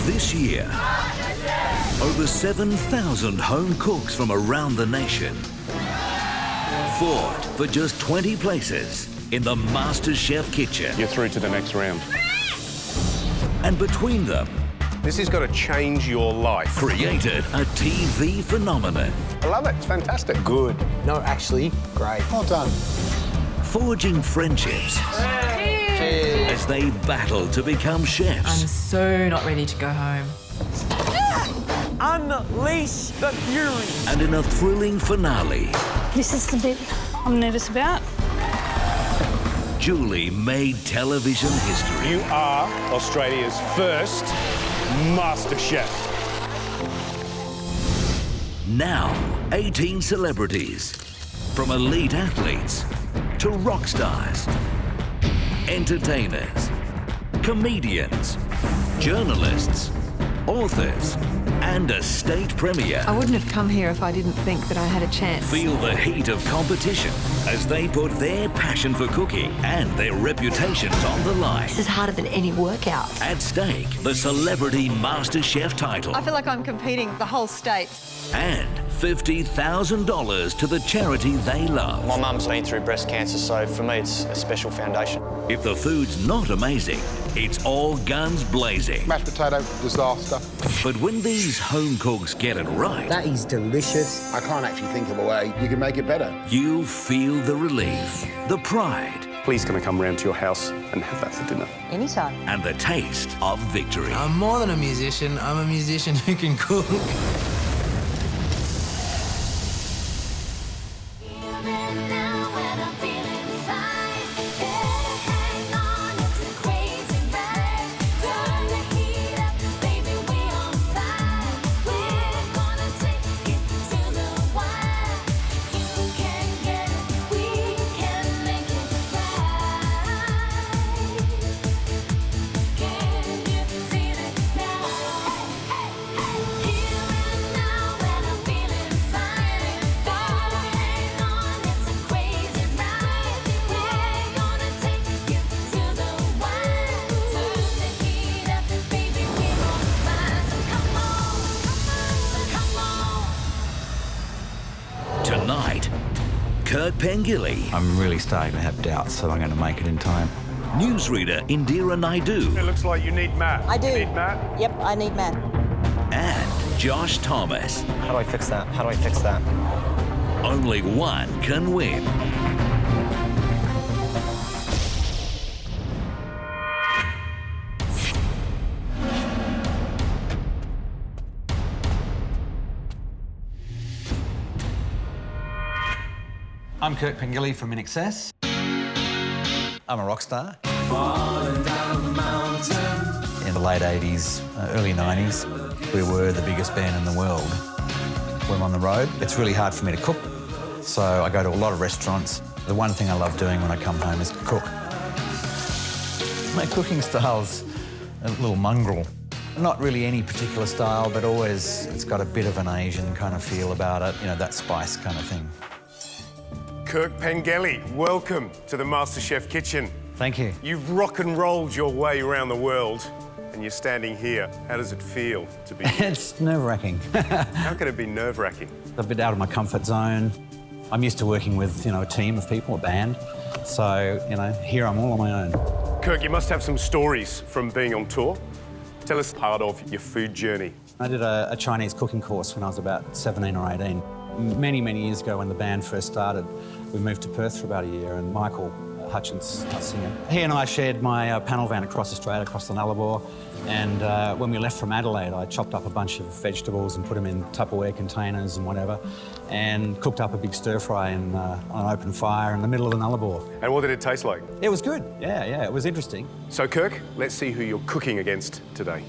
This year, over 7,000 home cooks from around the nation fought for just 20 places in the MasterChef kitchen. You're through to the next round. And between them, This is going to change your life. created a TV phenomenon, I love it. It's fantastic. Good. No, actually, great. Well done. forging friendships Cheers. as they battle to become chefs. I'm so not ready to go home. Unleash the fury. And in a thrilling finale, This is the bit I'm nervous about. Julie made television history. You are Australia's first MasterChef. Now, 18 celebrities, from elite athletes to rock stars, entertainers, comedians, journalists, authors, and a state premiere. I wouldn't have come here if I didn't think that I had a chance. Feel the heat of competition as they put their passion for cooking and their reputations on the line. This is harder than any workout. At stake, the Celebrity MasterChef title I feel like I'm competing the whole state. and $50,000 to the charity they love. My mum's been through breast cancer, so for me it's a special foundation. If the food's not amazing, it's all guns blazing. Mashed potato disaster. But when these home cooks get it right, That is delicious. I can't actually think of a way you can make it better. you feel the relief, the pride, Please can I come round to your house and have that for dinner? Anytime. and the taste of victory. I'm more than a musician. I'm a musician who can cook. Tonight, Kirk Pengilly, I'm really starting to have doubts that I'm going to make it in time. newsreader Indira Naidu, It looks like you need Matt. I do. You need Matt? Yep, I need Matt. and Josh Thomas. How do I fix that? How do I fix that? Only one can win. I'm Kirk Pengilly from INXS. I'm a rock star. In the late 80s, early 90s, we were the biggest band in the world. When I'm on the road, it's really hard for me to cook, so I go to a lot of restaurants. The one thing I love doing when I come home is to cook. My cooking style's a little mongrel. Not really any particular style, but always it's got a bit of an Asian kind of feel about it, you know, that spice kind of thing. Kirk Pengilly, welcome to the MasterChef kitchen. Thank you. You've rock and rolled your way around the world and you're standing here. How does it feel to be here? It's nerve-wracking. How can it be nerve-wracking? A bit out of my comfort zone. I'm used to working with, a team of people, a band. So, here I'm all on my own. Kirk, you must have some stories from being on tour. Tell us part of your food journey. I did a Chinese cooking course when I was about 17 or 18. Many, many years ago when the band first started, we moved to Perth for about a year, and Michael Hutchins, our singer, he and I shared my panel van across Australia, across the Nullarbor, and when we left from Adelaide, I chopped up a bunch of vegetables and put them in Tupperware containers and whatever, and cooked up a big stir-fry on an open fire in the middle of the Nullarbor. And what did it taste like? It was good, yeah, it was interesting. So, Kirk, let's see who you're cooking against today.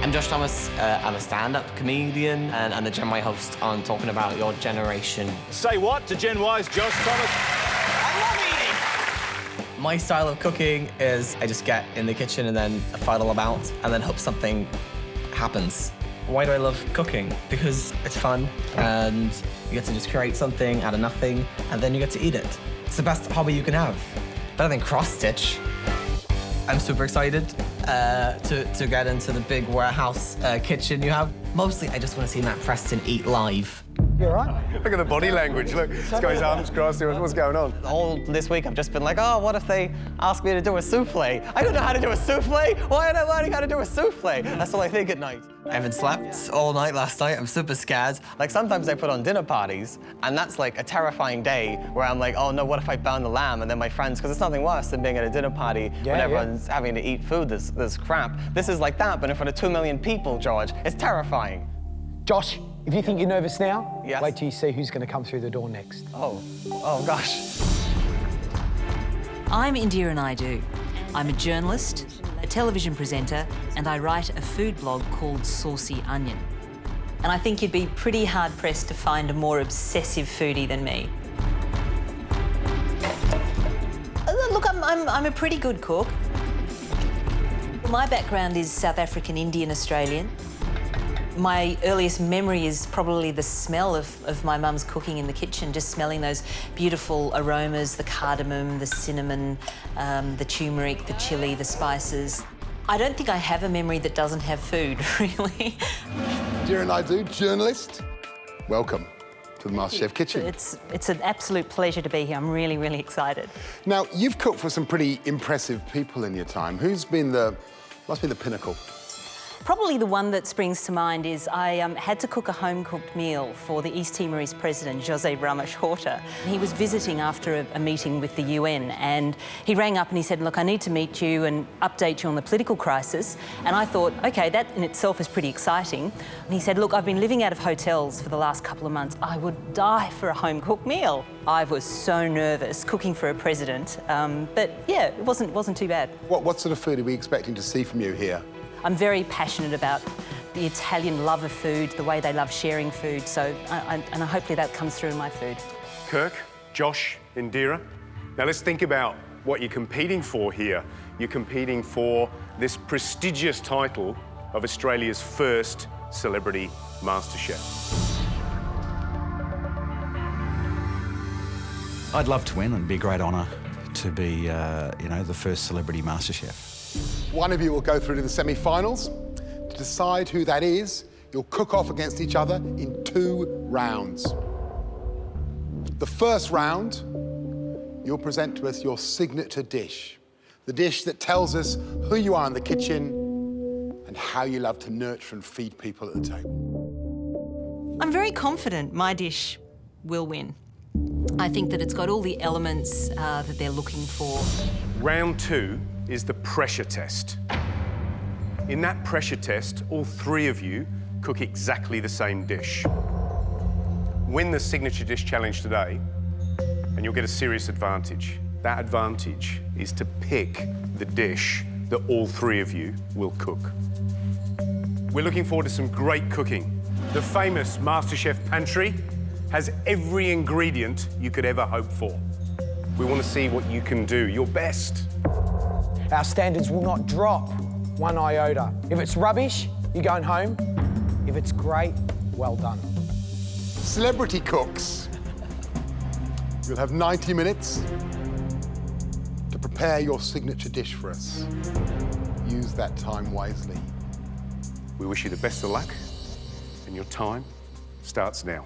I'm Josh Thomas. I'm a stand-up comedian and a Gen Y host on Talking About Your Generation. Say what to Gen Y's Josh Thomas? I love eating! My style of cooking is I just get in the kitchen and then fiddle about and then hope something happens. Why do I love cooking? Because it's fun and you get to just create something out of nothing and then you get to eat it. It's the best hobby you can have. Better than cross-stitch. I'm super excited to get into the big warehouse kitchen you have. Mostly, I just want to see Matt Preston eat live. You all right? Look at the body language. Look, he's got his arms crossed. What's going on? All this week, I've just been like, oh, what if they ask me to do a souffle? I don't know how to do a souffle. Why am I learning how to do a souffle? That's all I think at night. I haven't slept all night last night. I'm super scared. Like, sometimes I put on dinner parties, and that's like a terrifying day where I'm like, oh no, what if I burn the lamb? And then my friends, because it's nothing worse than being at a dinner party when everyone's having to eat food that's crap. This is like that, but in front of 2 million people, George. It's terrifying. Josh, if you think you're nervous now, yes. wait till you see who's going to come through the door next. Oh gosh. I'm Indira Naidu. I'm a journalist, a television presenter, and I write a food blog called Saucy Onion. And I think you'd be pretty hard-pressed to find a more obsessive foodie than me. Look, I'm a pretty good cook. My background is South African, Indian, Australian. My earliest memory is probably the smell of my mum's cooking in the kitchen, just smelling those beautiful aromas, the cardamom, the cinnamon, the turmeric, the chilli, the spices. I don't think I have a memory that doesn't have food, really. Indira Naidu, journalist. Welcome to the MasterChef kitchen. It's an absolute pleasure to be here. I'm really, really excited. Now, you've cooked for some pretty impressive people in your time. Who's been must be the pinnacle? Probably the one that springs to mind is I had to cook a home-cooked meal for the East Timorese president, José Ramos Horta. He was visiting after a meeting with the UN, and he rang up and he said, look, I need to meet you and update you on the political crisis. And I thought, OK, that in itself is pretty exciting. And he said, look, I've been living out of hotels for the last couple of months. I would die for a home-cooked meal. I was so nervous cooking for a president, but yeah, it wasn't too bad. What sort of food are we expecting to see from you here? I'm very passionate about the Italian love of food, the way they love sharing food, so and hopefully that comes through in my food. Kirk, Josh, Indira. Now let's think about what you're competing for here. You're competing for this prestigious title of Australia's first celebrity MasterChef. I'd love to win. It'd be a great honour to be, you know, the first celebrity MasterChef. One of you will go through to the semi-finals. To decide who that is, you'll cook off against each other in 2 rounds. The first round, you'll present to us your signature dish. The dish that tells us who you are in the kitchen and how you love to nurture and feed people at the table. I'm very confident my dish will win. I think that it's got all the elements that they're looking for. Round 2 is the pressure test. In that pressure test, all 3 of you cook exactly the same dish. Win the signature dish challenge today, and you'll get a serious advantage. That advantage is to pick the dish that all 3 of you will cook. We're looking forward to some great cooking. The famous MasterChef pantry has every ingredient you could ever hope for. We want to see what you can do, your best. Our standards will not drop 1 iota. If it's rubbish, you're going home. If it's great, well done. Celebrity cooks. You'll have 90 minutes to prepare your signature dish for us. Use that time wisely. We wish you the best of luck, and your time starts now.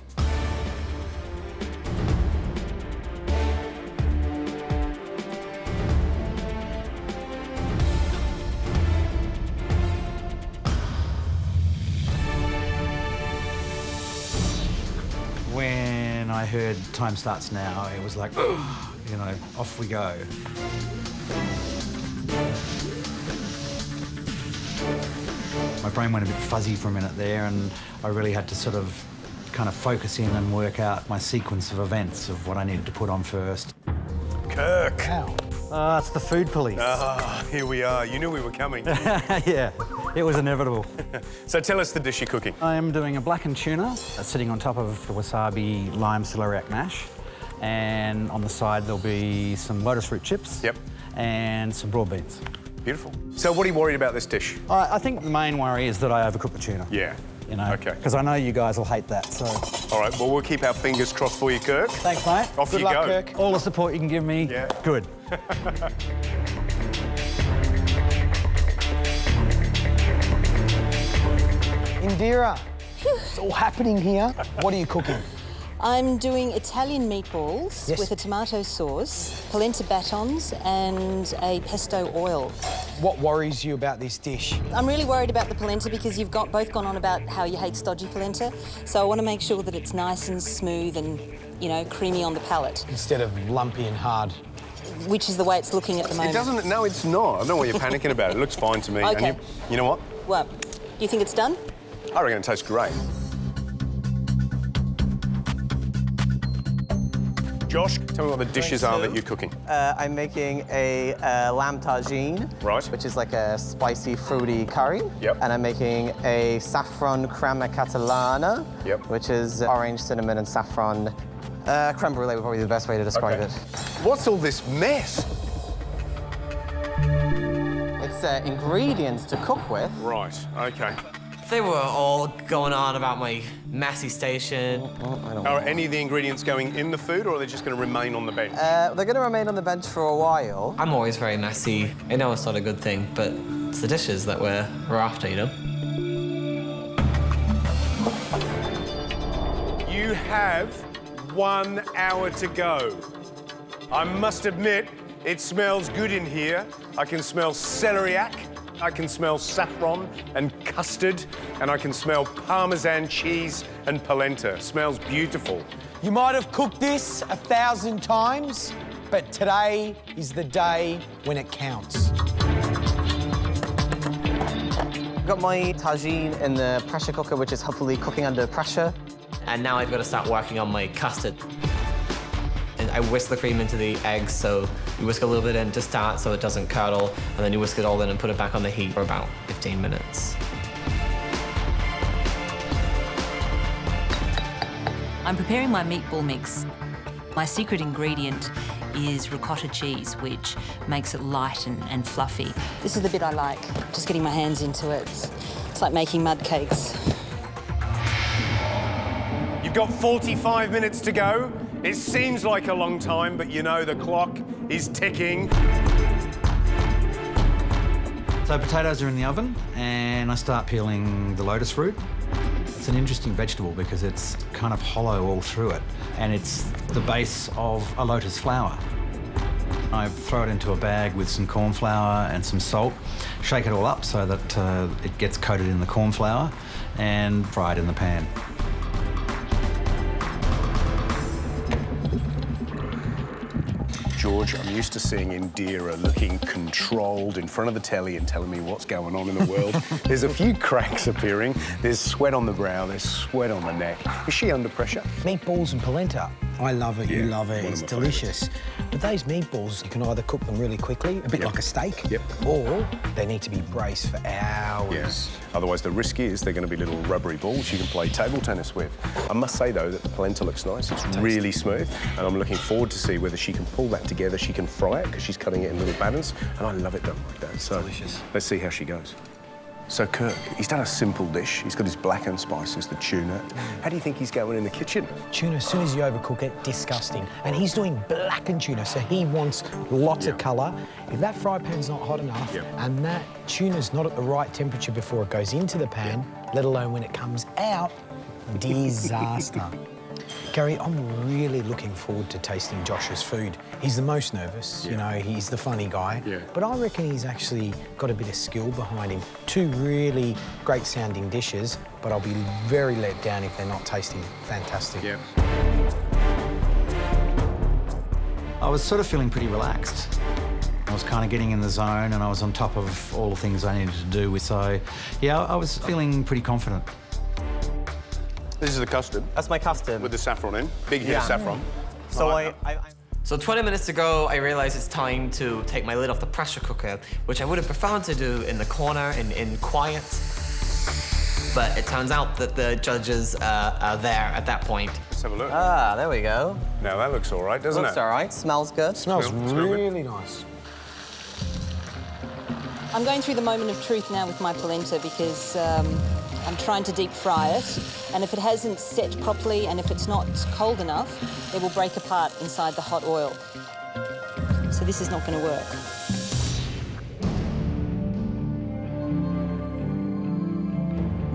When I heard time starts now, it was like, you know, off we go. My brain went a bit fuzzy for a minute there, and I really had to sort of kind of focus in and work out my sequence of events of what I needed to put on first. Kirk! It's the food police. Here we are. You knew we were coming. Yeah, it was inevitable. So tell us the dish you're cooking. I am doing a blackened tuna sitting on top of the wasabi lime celeriac mash. And on the side, there'll be some lotus root chips. Yep. And some broad beans. Beautiful. So what are you worried about this dish? I think the main worry is that I overcook the tuna. Yeah. You know, okay. Because I know you guys will hate that, so... All right, well, we'll keep our fingers crossed for you, Kirk. Thanks, mate. Off Good you luck, go. Kirk. All the support you can give me, Yeah. good. Indira, it's all happening here. What are you cooking? I'm doing Italian meatballs with a tomato sauce, polenta batons and a pesto oil. What worries you about this dish? I'm really worried about the polenta because you've both gone on about how you hate stodgy polenta. So I want to make sure that it's nice and smooth and, you know, creamy on the palate. Instead of lumpy and hard. Which is the way it's looking at the moment. It doesn't, no, it's not. I don't know what you're panicking about. It looks fine to me. Okay. And you know what? What? You think it's done? I reckon it tastes great. Josh, tell me what the dishes are that you're cooking. I'm making a lamb tagine, right, which is like a spicy, fruity curry. Yep. And I'm making a saffron crema catalana, yep, which is orange, cinnamon, and saffron creme brulee would probably be the best way to describe it. What's all this mess? It's ingredients to cook with. Right, OK. They were all going on about my messy station. Are any of the ingredients going in the food, or are they just going to remain on the bench? They're going to remain on the bench for a while. I'm always very messy. I know it's not a good thing, but it's the dishes that we're after, you know? You have 1 hour to go. I must admit, it smells good in here. I can smell celeriac, I can smell saffron and custard, and I can smell Parmesan cheese and polenta. Smells beautiful. You might have cooked this 1,000 times, but today is the day when it counts. I've got my tagine in the pressure cooker, which is hopefully cooking under pressure. And now I've got to start working on my custard. And I whisk the cream into the eggs, so you whisk a little bit in to start so it doesn't curdle, and then you whisk it all in and put it back on the heat for about 15 minutes. I'm preparing my meatball mix. My secret ingredient is ricotta cheese, which makes it light and fluffy. This is the bit I like, just getting my hands into it. It's like making mud cakes. You've got 45 minutes to go. It seems like a long time, but you know the clock is ticking. So potatoes are in the oven, and I start peeling the lotus root. It's an interesting vegetable because it's kind of hollow all through it, and it's the base of a lotus flower. I throw it into a bag with some corn flour and some salt, shake it all up so that it gets coated in the corn flour, and fry it in the pan. George, I'm used to seeing Indira looking controlled in front of the telly and telling me what's going on in the world. There's a few cracks appearing. There's sweat on the brow, there's sweat on the neck. Is she under pressure? Meatballs and polenta. I love it, you love it, it's delicious. But those meatballs, you can either cook them really quickly, a bit like a steak, or they need to be braced for hours. Yes. Otherwise, the risk is they're going to be little rubbery balls you can play table tennis with. I must say, though, that the polenta looks nice. It's really smooth, and I'm looking forward to see whether she can pull that together. She can fry it, because she's cutting it in little batters, and I love it done like that. So delicious. Let's see how she goes. So, Kirk, he's done a simple dish. He's got his blackened spices, the tuna. How do you think he's going in the kitchen? Tuna, as soon as you overcook it, disgusting. And he's doing blackened tuna, so he wants lots of colour. If that fry pan's not hot enough and that tuna's not at the right temperature before it goes into the pan, let alone when it comes out, disaster. Gary, I'm really looking forward to tasting Josh's food. He's the most nervous, you know, he's the funny guy. But I reckon he's actually got a bit of skill behind him. Two really great sounding dishes, but I'll be very let down if they're not tasting fantastic. I was sort of feeling pretty relaxed. I was kind of getting in the zone, and I was on top of all the things I needed to do. So, yeah, I was feeling pretty confident. This is the custard. That's my custard. With the saffron in. Big hit of saffron. So So 20 minutes ago, I realized it's time to take my lid off the pressure cooker, which I would have preferred to do in the corner, in quiet. But it turns out that the judges are there at that point. Let's have a look. Ah, there we go. Now that looks all right, doesn't it? Looks all right. Smells good. Smells really nice. I'm going through the moment of truth now with my polenta because I'm trying to deep fry it, and if it hasn't set properly and if it's not cold enough, it will break apart inside the hot oil. So this is not going to work.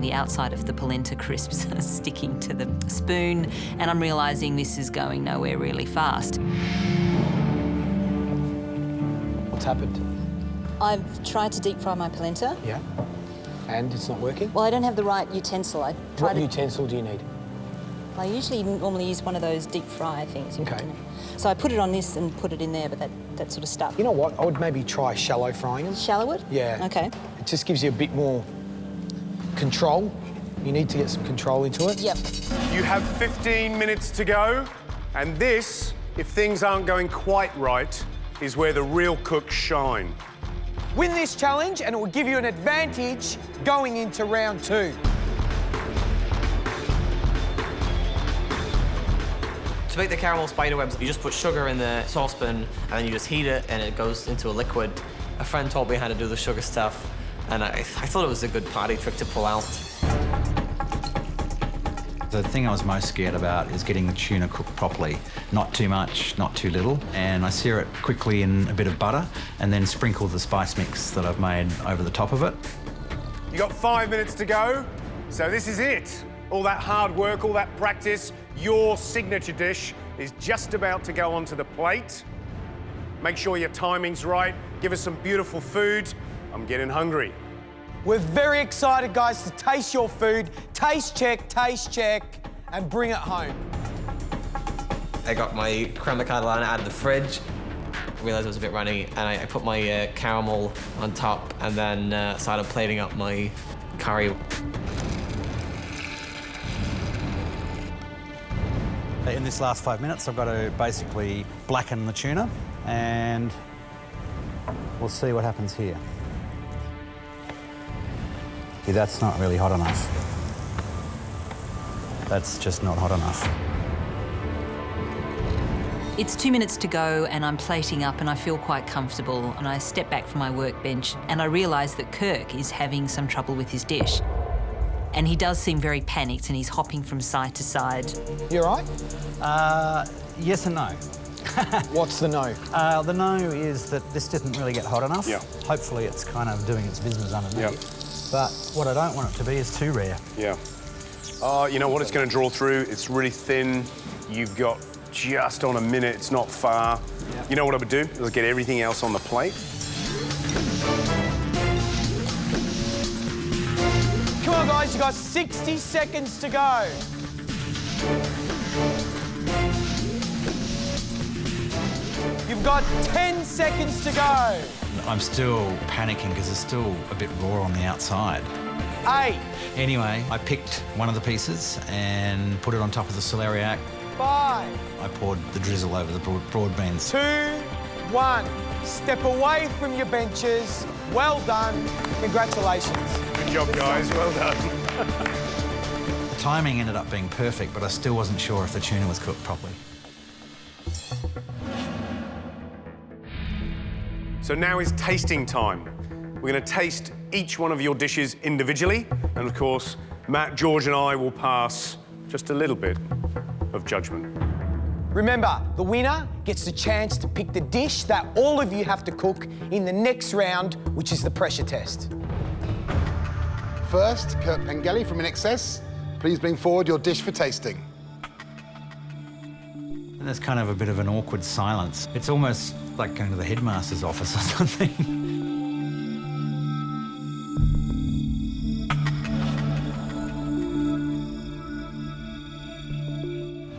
The the outside of the polenta crisps sticking to the spoon, and I'm realising this is going nowhere really fast. What's happened? I've tried to deep fry my polenta. Yeah. And it's not working? Well, I don't have the right utensil. What utensil do you need? I usually normally use one of those deep fry things. Okay. So I put it on this and put it in there, but that sort of stuck. You know what? I would maybe try shallow frying them. Shallow it? Yeah. Okay. It just gives you a bit more control. You need to get some control into it. Yep. You have 15 minutes to go, and this, if things aren't going quite right, is where the real cooks shine. Win this challenge and it will give you an advantage going into round 2. To make the caramel spiderwebs, you just put sugar in the saucepan and then you just heat it and it goes into a liquid. A friend told me how to do the sugar stuff and I thought it was a good party trick to pull out. The thing I was most scared about is getting the tuna cooked properly. Not too much, not too little. And I sear it quickly in a bit of butter and then sprinkle the spice mix that I've made over the top of it. You got 5 minutes to go, so this is it. All that hard work, all that practice, your signature dish is just about to go onto the plate. Make sure your timing's right. Give us some beautiful food. I'm getting hungry. We're very excited, guys, to taste your food. Taste check, and bring it home. I got my creme de catalana out of the fridge. Realised it was a bit runny, and I put my caramel on top, and then started plating up my curry. In this last 5 minutes, I've got to basically blacken the tuna, and we'll see what happens here. See, that's not really hot enough. That's just not hot enough. It's 2 minutes to go and I'm plating up and I feel quite comfortable and I step back from my workbench and I realise that Kirk is having some trouble with his dish. And he does seem very panicked and he's hopping from side to side. You all right? Yes and no. What's the no? The no is that this didn't really get hot enough. Yeah. Hopefully it's kind of doing its business underneath. Yeah. But what I don't want it to be is too rare. Yeah. You know what? It's going to draw through. It's really thin. You've got just on a minute. It's not far. Yeah. You know what I would do? Is get everything else on the plate. Come on, guys, you got 60 seconds to go. You've got 10 seconds to go. I'm still panicking because it's still a bit raw on the outside. 8. Anyway, I picked one of the pieces and put it on top of the celeriac. 5. I poured the drizzle over the broad beans. 2, 1. Step away from your benches. Well done. Congratulations. Good job, guys. Well done. The timing ended up being perfect, but I still wasn't sure if the tuna was cooked properly. So now is tasting time. We're going to taste each one of your dishes individually. And of course, Matt, George and I will pass just a little bit of judgment. Remember, the winner gets the chance to pick the dish that all of you have to cook in the next round, which is the pressure test. First, Kirk Pengilly from INXS. Please bring forward your dish for tasting. And there's kind of a bit of an awkward silence. It's almost like going to the headmaster's office or something.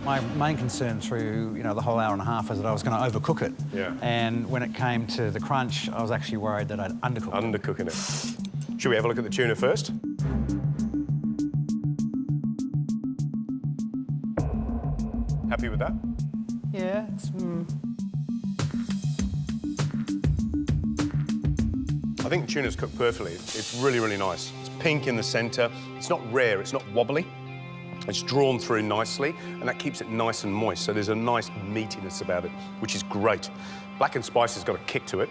My main concern through, the whole hour and a half is that I was going to overcook it. Yeah. And when it came to the crunch, I was actually worried that I'd undercooked it. Undercooking it. Should we have a look at the tuna first? Happy with that? Yeah, it's... I think the tuna's cooked perfectly. It's really, really nice. It's pink in the centre. It's not rare, it's not wobbly. It's drawn through nicely, and that keeps it nice and moist. So there's a nice meatiness about it, which is great. Black and spice has got a kick to it.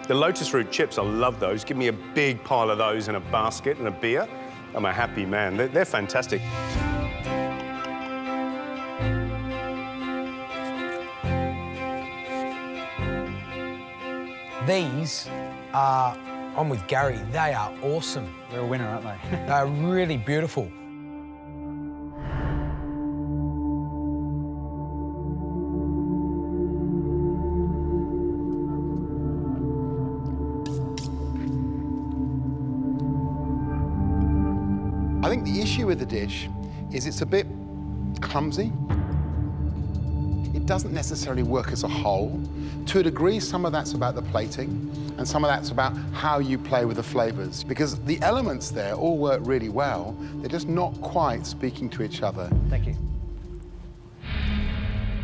The lotus root chips, I love those. Give me a big pile of those in a basket and a beer. I'm a happy man. They're fantastic. These I'm with Gary. They are awesome. They're a winner, aren't they? They're really beautiful. I think the issue with the dish is it's a bit clumsy. It doesn't necessarily work as a whole. To a degree, some of that's about the plating, and some of that's about how you play with the flavors. Because the elements there all work really well, they're just not quite speaking to each other. Thank you.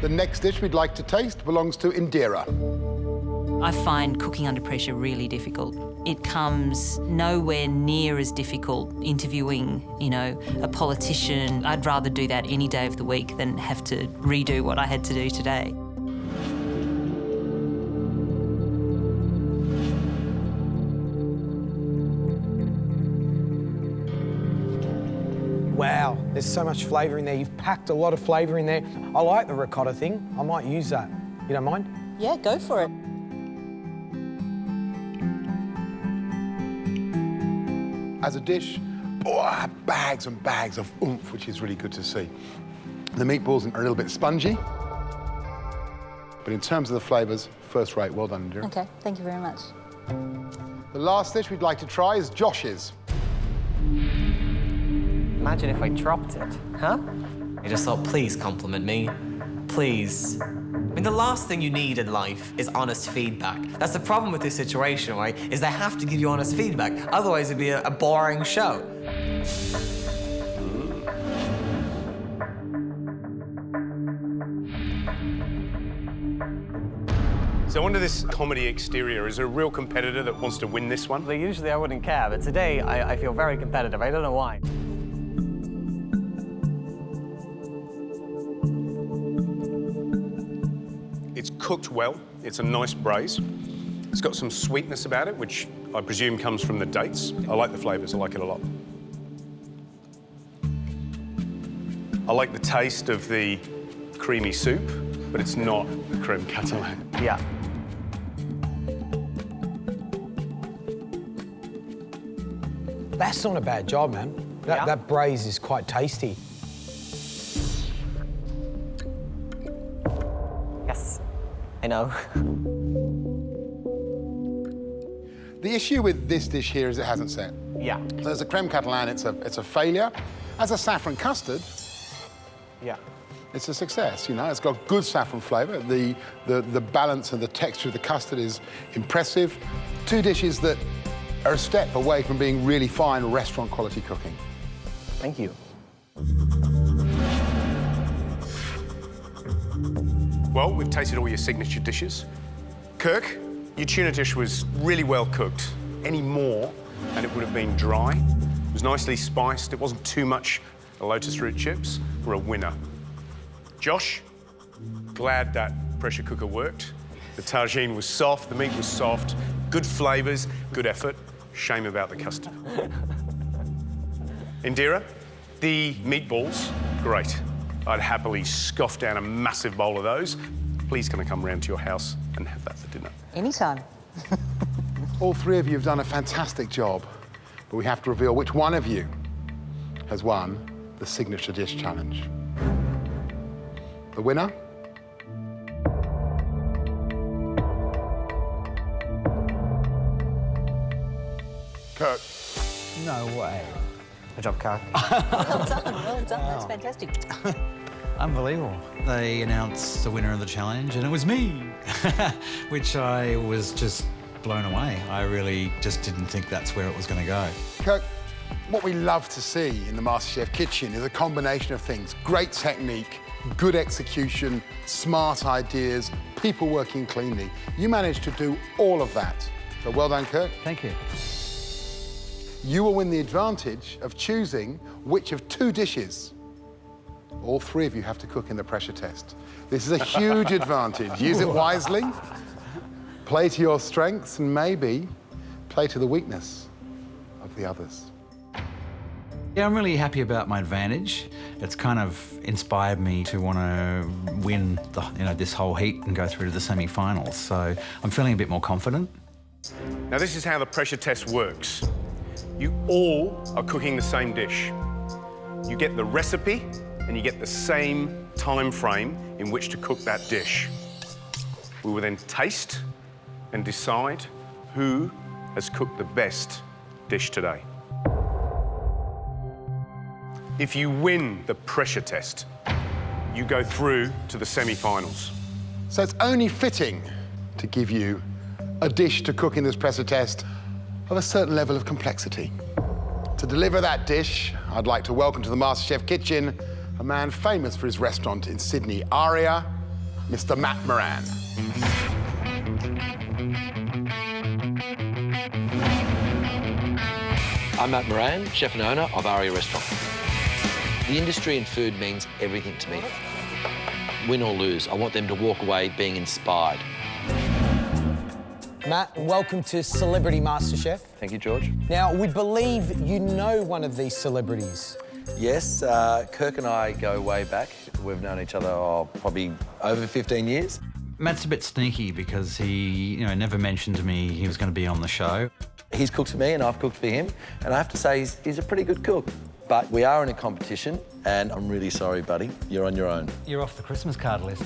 The next dish we'd like to taste belongs to Indira. I find cooking under pressure really difficult. It comes nowhere near as difficult interviewing, you know, a politician. I'd rather do that any day of the week than have to redo what I had to do today. Wow, there's so much flavour in there. You've packed a lot of flavour in there. I like the ricotta thing. I might use that. You don't mind? Yeah, go for it. As a dish, bags and bags of oomph, which is really good to see. The meatballs are a little bit spongy, but in terms of the flavours, first rate. Well done, Indira. Okay, thank you very much. The last dish we'd like to try is Josh's. Imagine if I dropped it, huh? I just thought, please compliment me, please. I mean, the last thing you need in life is honest feedback. That's the problem with this situation, right? Is they have to give you honest feedback. Otherwise, it'd be a boring show. So under this comedy exterior, is there a real competitor that wants to win this one? Well, usually I wouldn't care, but today I feel very competitive. I don't know why. It's cooked well. It's a nice braise. It's got some sweetness about it, which I presume comes from the dates. I like the flavours. I like it a lot. I like the taste of the creamy soup, but it's not the creme catalan. Yeah. That's not a bad job, man. That braise is quite tasty. Yes, I know. The issue with this dish here is it hasn't set. Yeah. So as a creme catalan, it's a failure. As a saffron custard, yeah, it's a success. You know, it's got good saffron flavour. The balance and the texture of the custard is impressive. Two dishes that are a step away from being really fine restaurant quality cooking. Thank you. Well, we've tasted all your signature dishes. Kirk, your tuna dish was really well cooked. Any more, and it would have been dry. It was nicely spiced. It wasn't too much lotus root chips. We're a winner. Josh, glad that pressure cooker worked. The tagine was soft, the meat was soft, good flavours, good effort. Shame about the custard. Indira, the meatballs, great. I'd happily scoff down a massive bowl of those. Please can I come round to your house and have that for dinner? Anytime. All three of you have done a fantastic job, but we have to reveal which one of you has won the Signature Dish Challenge. The winner? Kirk. No way. Good job, Kirk. Well done, well done. That's fantastic. Unbelievable. They announced the winner of the challenge, and it was me, which I was just blown away. I really just didn't think that's where it was going to go. Kirk, what we love to see in the MasterChef kitchen is a combination of things. Great technique, good execution, smart ideas, people working cleanly. You managed to do all of that. So well done, Kirk. Thank you. You will win the advantage of choosing which of two dishes all three of you have to cook in the pressure test. This is a huge advantage. Use it wisely, play to your strengths, and maybe play to the weakness of the others. Yeah, I'm really happy about my advantage. It's kind of inspired me to want to win this whole heat and go through to the semi-finals. So I'm feeling a bit more confident. Now, this is how the pressure test works. You all are cooking the same dish. You get the recipe and you get the same time frame in which to cook that dish. We will then taste and decide who has cooked the best dish today. If you win the pressure test, you go through to the semi-finals. So it's only fitting to give you a dish to cook in this pressure test of a certain level of complexity. To deliver that dish, I'd like to welcome to the MasterChef kitchen a man famous for his restaurant in Sydney, Aria, Mr. Matt Moran. I'm Matt Moran, chef and owner of Aria Restaurant. The industry in food means everything to me. Win or lose, I want them to walk away being inspired. Matt, welcome to Celebrity MasterChef. Thank you, George. Now, we believe you know one of these celebrities. Yes, Kirk and I go way back. We've known each other probably over 15 years. Matt's a bit sneaky because he, never mentioned to me he was going to be on the show. He's cooked for me and I've cooked for him, and I have to say he's a pretty good cook. But we are in a competition, and I'm really sorry, buddy. You're on your own. You're off the Christmas card list.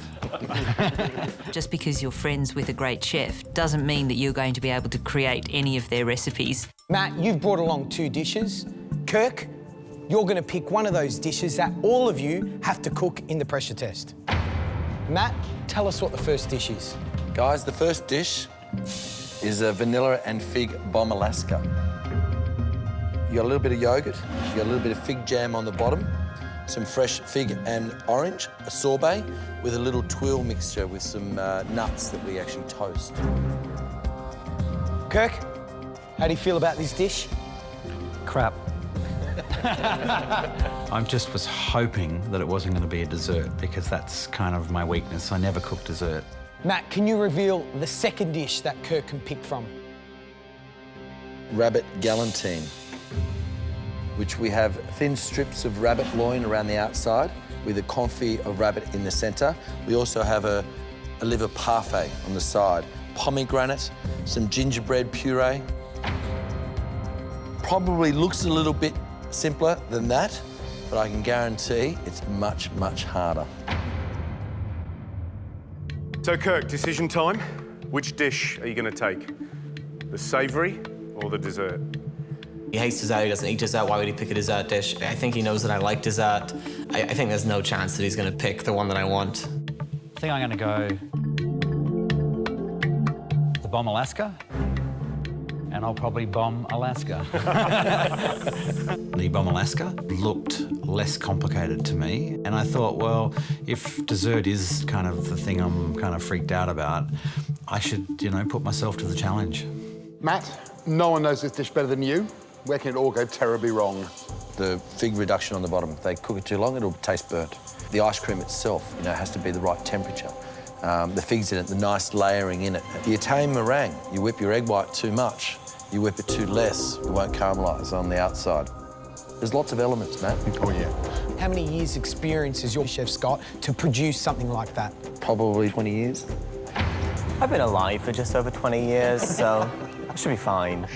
Just because you're friends with a great chef doesn't mean that you're going to be able to create any of their recipes. Matt, you've brought along 2 dishes. Kirk, you're going to pick one of those dishes that all of you have to cook in the pressure test. Matt, tell us what the first dish is. Guys, the first dish is a vanilla and fig Bombe Alaska. You got a little bit of yogurt, you got a little bit of fig jam on the bottom, some fresh fig and orange, a sorbet with a little tuile mixture with some nuts that we actually toast. Kirk, how do you feel about this dish? Crap. I just was hoping that it wasn't going to be a dessert because that's kind of my weakness. I never cook dessert. Matt, can you reveal the second dish that Kirk can pick from? Rabbit galantine, which we have thin strips of rabbit loin around the outside with a confit of rabbit in the centre. We also have a liver parfait on the side, pomegranate, some gingerbread puree. Probably looks a little bit simpler than that, but I can guarantee it's much, much harder. So, Kirk, decision time. Which dish are you going to take? The savoury or the dessert? He hates dessert, he doesn't eat dessert, why would he pick a dessert dish? I think he knows that I like dessert. I think there's no chance that he's going to pick the one that I want. I think I'm going to go the Bombe Alaska, and I'll probably bomb Alaska. The Bombe Alaska looked less complicated to me, and I thought, well, if dessert is kind of the thing I'm kind of freaked out about, I should, put myself to the challenge. Matt, no one knows this dish better than you. Where can it all go terribly wrong? The fig reduction on the bottom. If they cook it too long, it'll taste burnt. The ice cream itself, has to be the right temperature. The figs in it, the nice layering in it. The Italian meringue, you whip your egg white too much, you whip it too less, it won't caramelise on the outside. There's lots of elements, Matt. Oh, yeah. How many years' experience has your chef's got to produce something like that? Probably 20 years. I've been alive for just over 20 years, so I should be fine.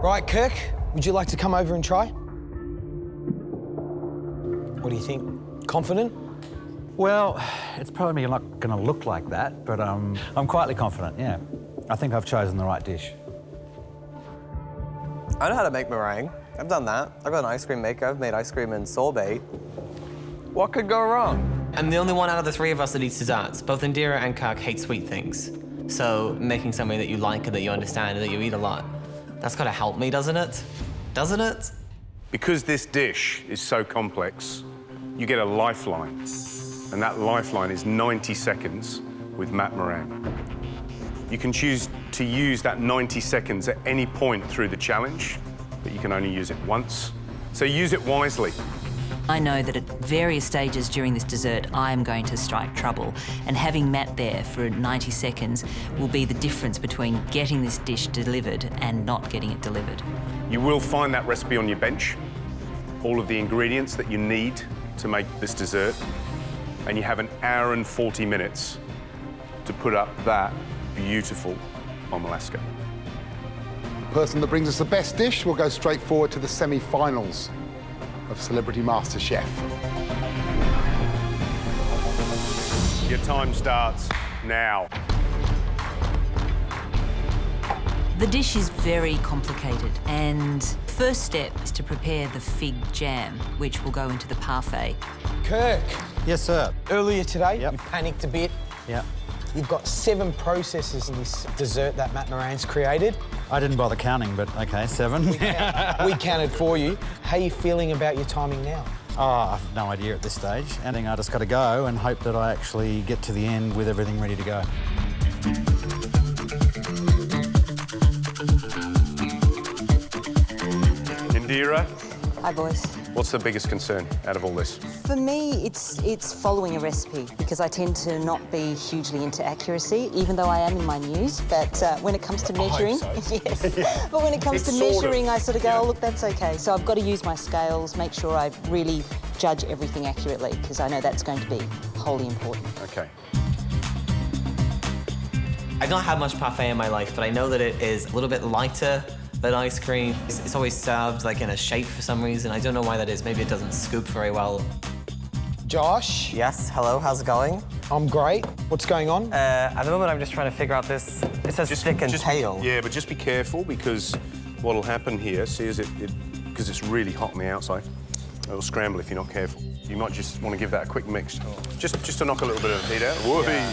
Right, Kirk, would you like to come over and try? What do you think? Confident? Well, it's probably not going to look like that, but I'm quietly confident, yeah. I think I've chosen the right dish. I know how to make meringue. I've done that. I've got an ice cream maker. I've made ice cream in sorbet. What could go wrong? I'm the only one out of the 3 of us that eats desserts. Both Indira and Kirk hate sweet things. So making something that you like and that you understand and that you eat a lot, that's got to help me, doesn't it? Doesn't it? Because this dish is so complex, you get a lifeline. And that lifeline is 90 seconds with Matt Moran. You can choose to use that 90 seconds at any point through the challenge, but you can only use it once. So use it wisely. I know that at various stages during this dessert, I am going to strike trouble, and having Matt there for 90 seconds will be the difference between getting this dish delivered and not getting it delivered. You will find that recipe on your bench, all of the ingredients that you need to make this dessert, and you have 1 hour and 40 minutes to put up that beautiful Bombe Alaska. The person that brings us the best dish will go straight forward to the semi-finals of Celebrity MasterChef. Your time starts now. The dish is very complicated, and first step is to prepare the fig jam, which will go into the parfait. Kirk. Yes, sir. Earlier today, you panicked a bit. Yeah. You've got 7 processes in this dessert that Matt Moran's created. I didn't bother counting, but okay, 7. We counted for you. How are you feeling about your timing now? Oh, I've no idea at this stage. I think I just got to go and hope that I actually get to the end with everything ready to go. Indira, Hi, boys. what's the biggest concern out of all this? For me, it's following a recipe because I tend to not be hugely into accuracy, even though I am in my news. But when it comes to measuring, yes. But when it comes to measuring, I sort of go, oh, look, that's okay. So I've got to use my scales, make sure I really judge everything accurately because I know that's going to be wholly important. Okay. I've not had much parfait in my life, but I know that it is a little bit lighter than ice cream. It's always served like in a shape for some reason. I don't know why that is. Maybe it doesn't scoop very well. Josh? Yes, hello, how's it going? I'm great. What's going on? At the moment, I'm just trying to figure out this. It says thick and pale. Yeah, but just be careful because what'll happen here, see, is because it's really hot on the outside, it'll scramble if you're not careful. You might just want to give that a quick mix, just to knock a little bit of heat out. Whoopee. Yeah.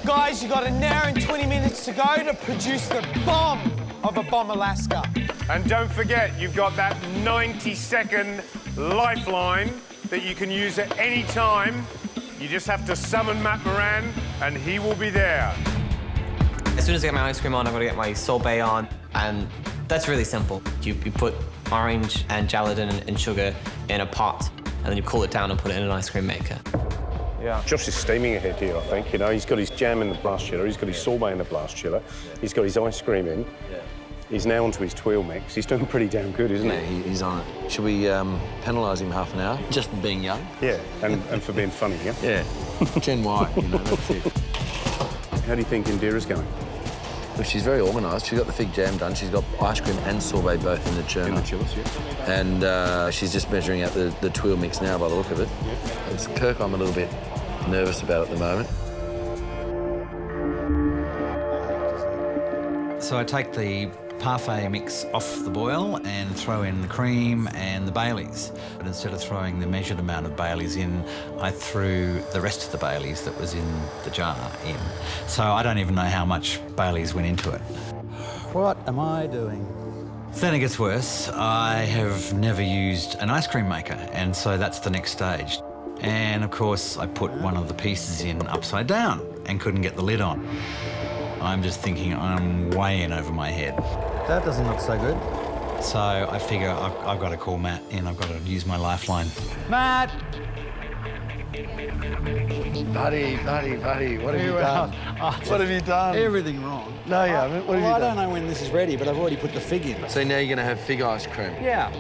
Guys, you've got an hour and 20 minutes to go to produce the bomb of a Bombe Alaska. And don't forget, you've got that 90-second lifeline that you can use at any time. You just have to summon Matt Moran, and he will be there. As soon as I get my ice cream on, I've got to get my sorbet on, and that's really simple. You put orange and gelatin and sugar in a pot, and then you cool it down and put it in an ice cream maker. Yeah. Josh is steaming ahead here, I think. You know, he's got his jam in the blast chiller, he's got his sorbet in the blast chiller, he's got his ice cream in. Yeah. He's now onto his tweel mix. He's doing pretty damn good, isn't he? He's on it. Should we penalise him half an hour, just for being young? Yeah, and for being funny, yeah? Yeah. Gen Y, you know, that's it. How do you think Indira's going? Well, she's very organised. She's got the fig jam done. She's got ice cream and sorbet both in the churner. In the chillers, yeah. And she's just measuring out the tweel mix now by the look of it. Yeah. It's Kirk I'm a little bit nervous about at the moment. So I take the parfait mix off the boil and throw in the cream and the Baileys. But instead of throwing the measured amount of Baileys in, I threw the rest of the Baileys that was in the jar in. So I don't even know how much Baileys went into it. What am I doing? Then it gets worse. I have never used an ice cream maker, and so that's the next stage. And of course, I put one of the pieces in upside down and couldn't get the lid on. I'm just thinking I'm way in over my head. That doesn't look so good. So I figure I've got to call Matt and I've got to use my lifeline. Matt! Buddy, what have you done? What have you done? Everything wrong. No, you haven't. What have you I done? don't know when this is ready, but I've already put the fig in. So now you're going to have fig ice cream? Yeah.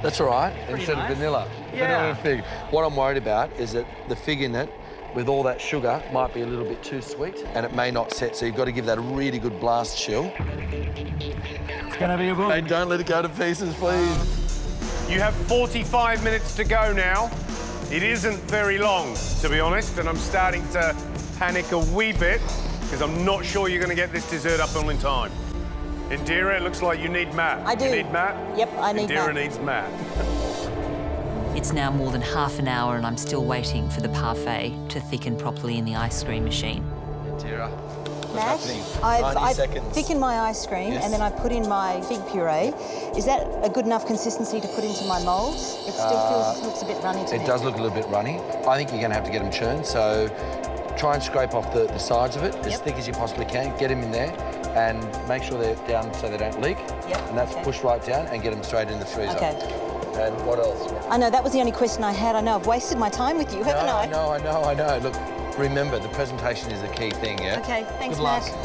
That's all right, instead nice. of vanilla. Yeah. Vanilla and fig. What I'm worried about is that the fig in it, with all that sugar, might be a little bit too sweet, and it may not set, so you've got to give that a really good blast chill. It's going to be a boom. Hey, don't let it go to pieces, please. You have 45 minutes to go now. It isn't very long, to be honest, and I'm starting to panic a wee bit because I'm not sure you're going to get this dessert up on in time. Indira, it looks like you need Matt. I do. You need Matt? Yep, I need Indira Matt. needs Matt. It's now more than half an hour and I'm still waiting for the parfait to thicken properly in the ice cream machine. Indira, Matt, I've thickened my ice cream and then I put in my fig puree. Is that a good enough consistency to put into my moulds? It still looks a bit runny to me. It does look a little bit runny. I think you're going to have to get them churned, so try and scrape off the sides of it as thick as you possibly can. Get them in there and make sure they're down so they don't leak. Yep. And that's pushed right down and get them straight in the freezer. Okay. And what else? I know, that was the only question I had. I know I've wasted my time with you, haven't I? I know. Look, remember, the presentation is the key thing, yeah? Okay, thanks, Good luck. Matt.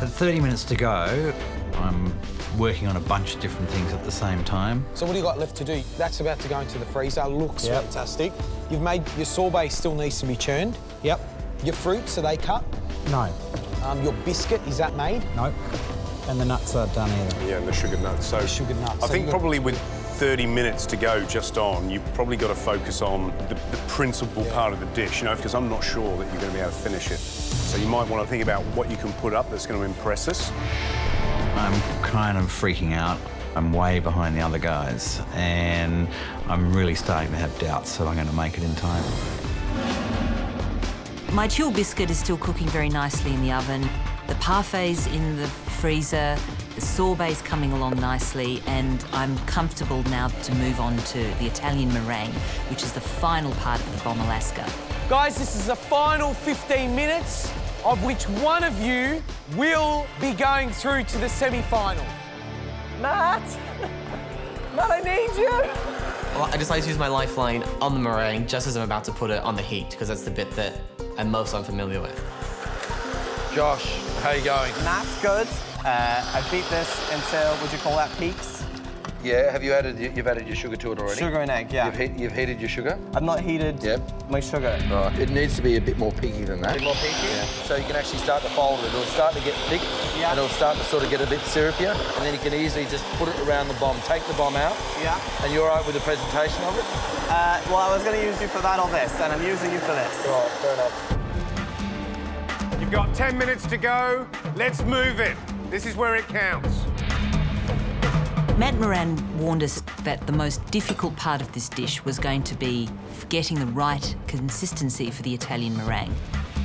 At 30 minutes to go, I'm working on a bunch of different things at the same time. So what do you got left to do? That's about to go into the freezer. Looks fantastic. You've made your sorbet still needs to be churned. Yep. Your fruits, are they cut? No. Your biscuit, is that made? Nope. And the nuts are done either. Yeah, and the sugar nuts. So sugar nuts. I think probably with 30 minutes to go just on, you've probably got to focus on the principal part of the dish, you know, because I'm not sure that you're going to be able to finish it. So you might want to think about what you can put up that's going to impress us. I'm kind of freaking out. I'm way behind the other guys, and I'm really starting to have doubts that I'm going to make it in time. My chilled biscuit is still cooking very nicely in the oven. The parfait's in the freezer, the sorbet's coming along nicely, and I'm comfortable now to move on to the Italian meringue, which is the final part of the Bombe Alaska. Guys, this is the final 15 minutes, of which one of you will be going through to the semi-final. Matt! Matt, I need you! Well, I decided to use my lifeline on the meringue just as I'm about to put it on the heat, because that's the bit that I'm most unfamiliar with. Josh, how are you going? Not good. I beat this until, would you call that peaks? Yeah, have you added, you've added your sugar to it already? Sugar and egg, yeah. You've heated your sugar? I've not heated my sugar. Right, it needs to be a bit more peaky than that. A bit more peaky? Yeah. So you can actually start to fold it. It'll start to get thick, and it'll start to sort of get a bit syrupier, and then you can easily just put it around the bomb. Take the bomb out. Yeah. And you're all right with the presentation of it? Well, I was going to use you for that or this, and I'm using you for this. Right, fair enough. You've got 10 minutes to go. Let's move it. This is where it counts. Matt Moran warned us that the most difficult part of this dish was going to be getting the right consistency for the Italian meringue.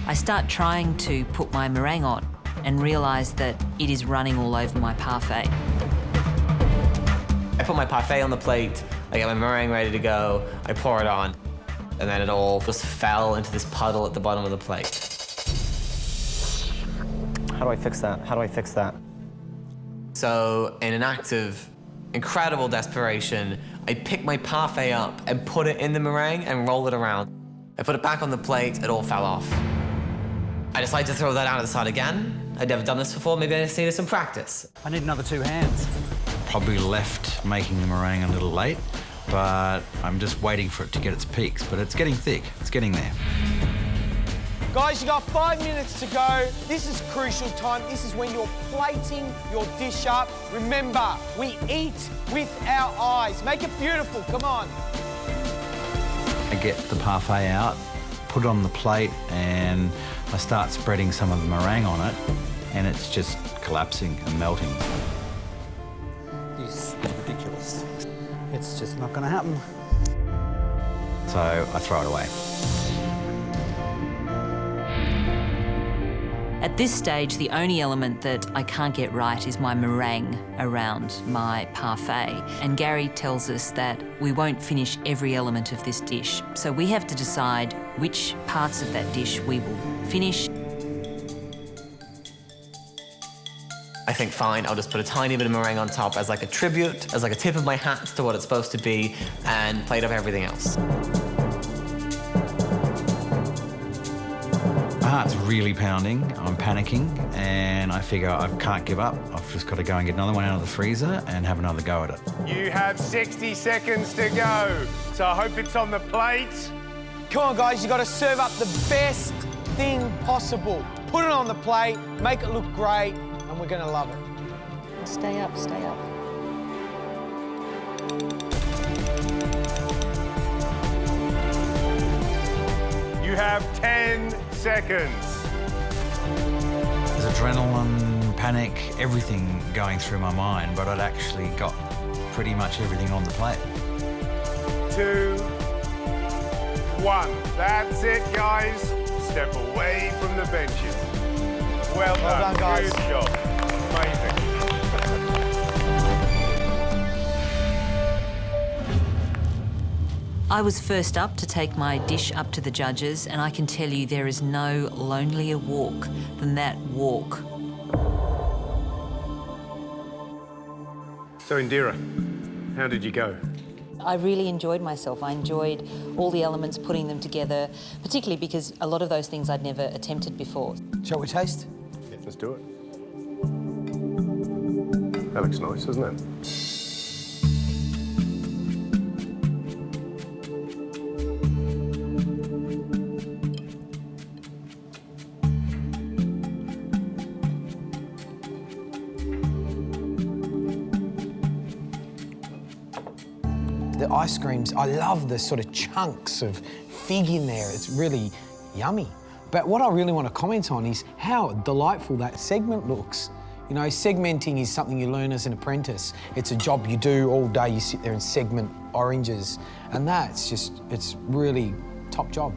I start trying to put my meringue on and realise that it is running all over my parfait. I put my parfait on the plate, I get my meringue ready to go, I pour it on, and then it all just fell into this puddle at the bottom of the plate. How do I fix that? How do I fix that? So, in an act of incredible desperation, I pick my parfait up and put it in the meringue and roll it around. I put it back on the plate, it all fell off. I decided to throw that out of the side again. I'd never done this before, maybe I just needed some practice. I need another 2 hands. Probably left making the meringue a little late, but I'm just waiting for it to get its peaks, but it's getting thick, it's getting there. Guys, you got 5 minutes to go. This is crucial time. This is when you're plating your dish up. Remember, we eat with our eyes. Make it beautiful, come on. I get the parfait out, put it on the plate, and I start spreading some of the meringue on it, and it's just collapsing and melting. This is ridiculous. It's just not going to happen. So I throw it away. At this stage, the only element that I can't get right is my meringue around my parfait. And Gary tells us that we won't finish every element of this dish. So we have to decide which parts of that dish we will finish. I think, fine, I'll just put a tiny bit of meringue on top as like a tribute, as like a tip of my hat to what it's supposed to be, and plate up everything else. My heart's really pounding, I'm panicking, and I figure I can't give up. I've just got to go and get another one out of the freezer and have another go at it. You have 60 seconds to go, so I hope it's on the plate. Come on, guys, you got to serve up the best thing possible. Put it on the plate, make it look great, and we're going to love it. Stay up, stay up. You have 10 seconds. There's adrenaline, panic, everything going through my mind, but I'd actually got pretty much everything on the plate. 2, 1. That's it, guys. Step away from the benches. Well done, guys. Good job. Amazing. I was first up to take my dish up to the judges, and I can tell you there is no lonelier walk than that walk. So, Indira, how did you go? I really enjoyed myself. I enjoyed all the elements, putting them together, particularly because a lot of those things I'd never attempted before. Shall we taste? Yeah, let's do it. That looks nice, doesn't it? The ice creams, I love the sort of chunks of fig in there. It's really yummy. But what I really want to comment on is how delightful that segment looks. You know, segmenting is something you learn as an apprentice. It's a job you do all day. You sit there and segment oranges. And that's just, it's really top job.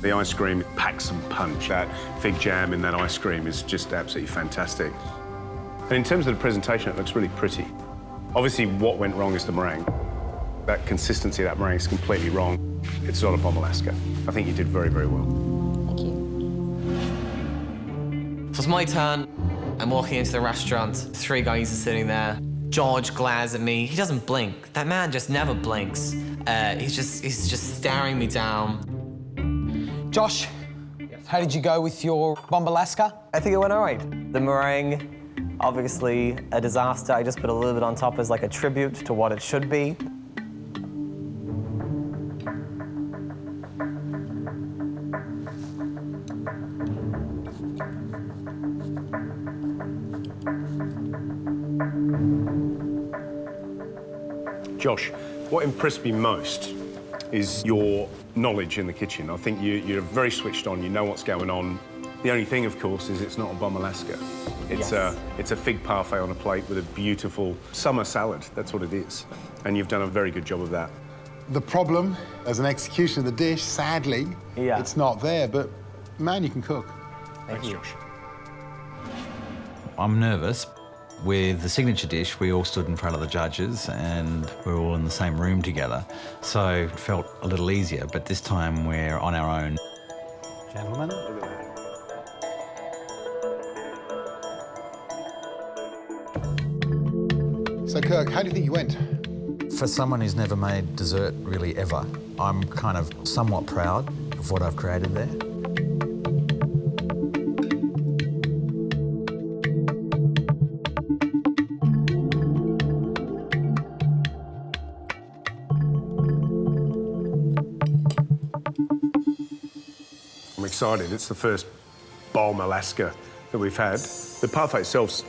The ice cream packs some punch. That fig jam in that ice cream is just absolutely fantastic. And in terms of the presentation, it looks really pretty. Obviously, what went wrong is the meringue. That consistency of that meringue is completely wrong. It's not a Bombe Alaska. I think you did very, very well. Thank you. So it's my turn. I'm walking into the restaurant. 3 guys are sitting there. George glares at me. He doesn't blink. That man just never blinks. He's just staring me down. Josh, how did you go with your Bombe Alaska? I think it went all right. The meringue, obviously a disaster. I just put a little bit on top as like a tribute to what it should be. Josh, what impressed me most is your knowledge in the kitchen. I think you're very switched on, you know what's going on. The only thing, of course, is it's not a Bombe Alaska. It's a fig parfait on a plate with a beautiful summer salad. That's what it is. And you've done a very good job of that. The problem, as an execution of the dish, sadly, it's not there, but man, you can cook. Thanks, Josh. I'm nervous. With the signature dish, we all stood in front of the judges and we were all in the same room together. So it felt a little easier, but this time we're on our own. Gentlemen. So, Kirk, how do you think you went? For someone who's never made dessert really ever, I'm kind of somewhat proud of what I've created there. I'm excited. It's the first Bombe Alaska that we've had. The parfait itself's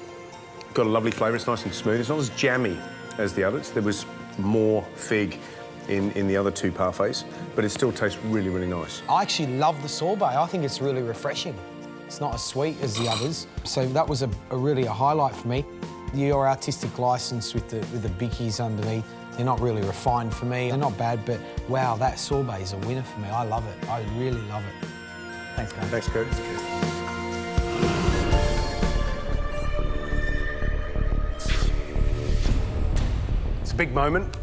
got a lovely flavour. It's nice and smooth. It's not as jammy as the others. There was more fig in the other 2 parfaits, but it still tastes really, really nice. I actually love the sorbet. I think it's really refreshing. It's not as sweet as the others, so that was really a highlight for me. Your artistic licence with the bickies underneath, they're not really refined for me. They're not bad, but wow, that sorbet is a winner for me. I love it. I really love it. Thanks, guys. Thanks, Kirk. It's a big moment.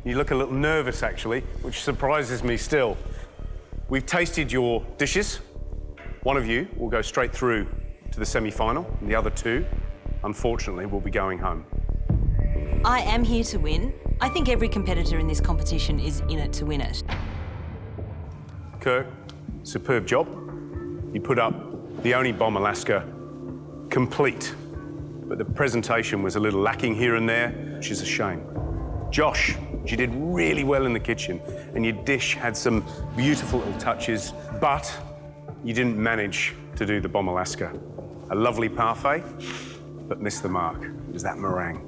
You look a little nervous, actually, which surprises me still. We've tasted your dishes. One of you will go straight through to the semi-final, and the other 2, unfortunately, will be going home. I am here to win. I think every competitor in this competition is in it to win it. Kirk, superb job. You put up the only Bombe Alaska complete, but the presentation was a little lacking here and there, which is a shame. Josh, you did really well in the kitchen, and your dish had some beautiful little touches, but you didn't manage to do the Bombe Alaska. A lovely parfait, but missed the mark. It was that meringue.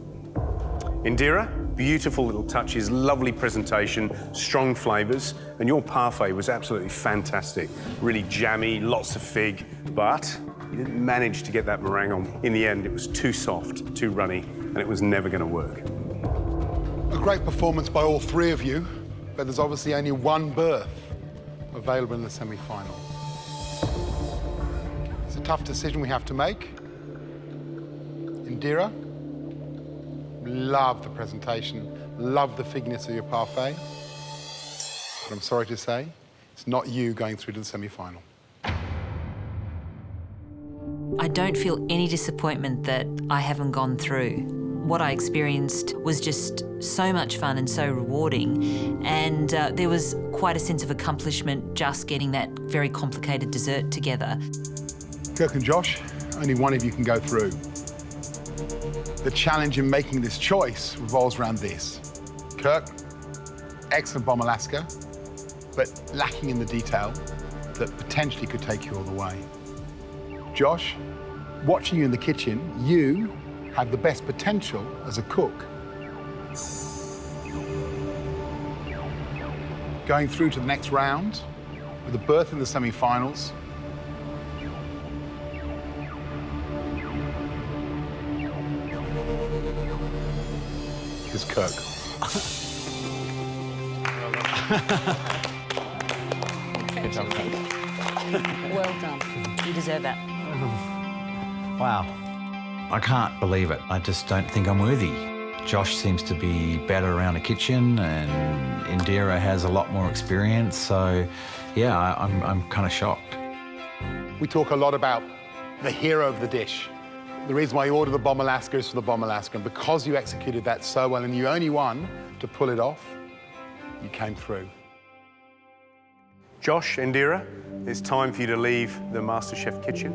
Indira, beautiful little touches, lovely presentation, strong flavours, and your parfait was absolutely fantastic. Really jammy, lots of fig, but you didn't manage to get that meringue on. In the end, it was too soft, too runny, and it was never going to work. A great performance by all 3 of you, but there's obviously only 1 berth available in the semi-final. It's a tough decision we have to make. Indira, love the presentation, love the figness of your parfait, but I'm sorry to say, it's not you going through to the semi-final. I don't feel any disappointment that I haven't gone through. What I experienced was just so much fun and so rewarding, and there was quite a sense of accomplishment just getting that very complicated dessert together. Kirk and Josh, only one of you can go through. The challenge in making this choice revolves around this. Kirk, excellent Bombe Alaska, but lacking in the detail that potentially could take you all the way. Josh, watching you in the kitchen, you have the best potential as a cook. Going through to the next round with a berth in the semi-finals. Is Kirk. Good job, Kirk. Well done. You deserve that. Wow. I can't believe it. I just don't think I'm worthy. Josh seems to be better around a kitchen, and Indira has a lot more experience, so yeah, I'm kind of shocked. We talk a lot about the hero of the dish. The reason why you order the Bombe Alaska is for the Bombe Alaska, and because you executed that so well and you only won to pull it off, you came through. Josh, Indira, it's time for you to leave the MasterChef kitchen.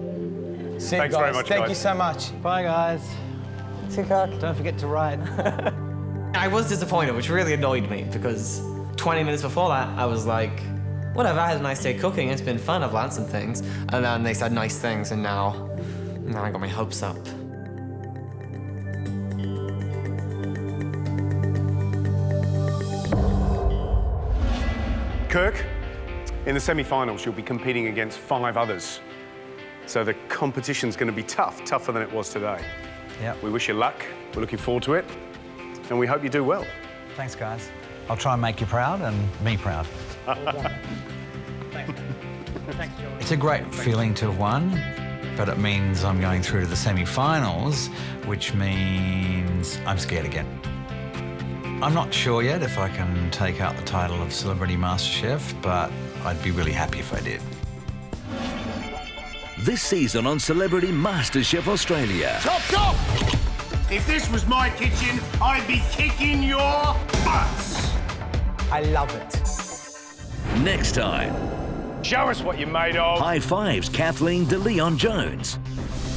See you Thanks guys. very much, Thank guys. you so much. Bye, guys. See you, Kirk. Don't forget to write. I was disappointed, which really annoyed me, because 20 minutes before that, I was like, whatever, I had a nice day cooking, it's been fun, I've learned some things. And then they said nice things, and now I got my hopes up. Kirk, in the semi-finals, you'll be competing against 5 others. So the competition's going to be tough, tougher than it was today. Yep. We wish you luck, we're looking forward to it, and we hope you do well. Thanks, guys. I'll try and make you proud and me proud. It's a great feeling to have won, but it means I'm going through to the semi-finals, which means I'm scared again. I'm not sure yet if I can take out the title of Celebrity MasterChef, but I'd be really happy if I did. This season on Celebrity MasterChef Australia. Chop, chop! If this was my kitchen, I'd be kicking your butts. I love it. Next time. Show us what you're made of. High fives Kathleen de Leon Jones,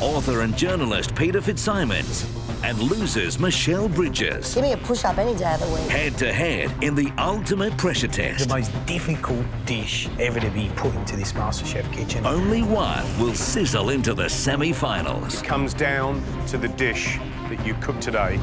author and journalist Peter Fitzsimons, and losers Michelle Bridges. Give me a push-up any day of the week. Head to head in the ultimate pressure test. The most difficult dish ever to be put into this MasterChef kitchen. Only one will sizzle into the semi-finals. It comes down to the dish that you cooked today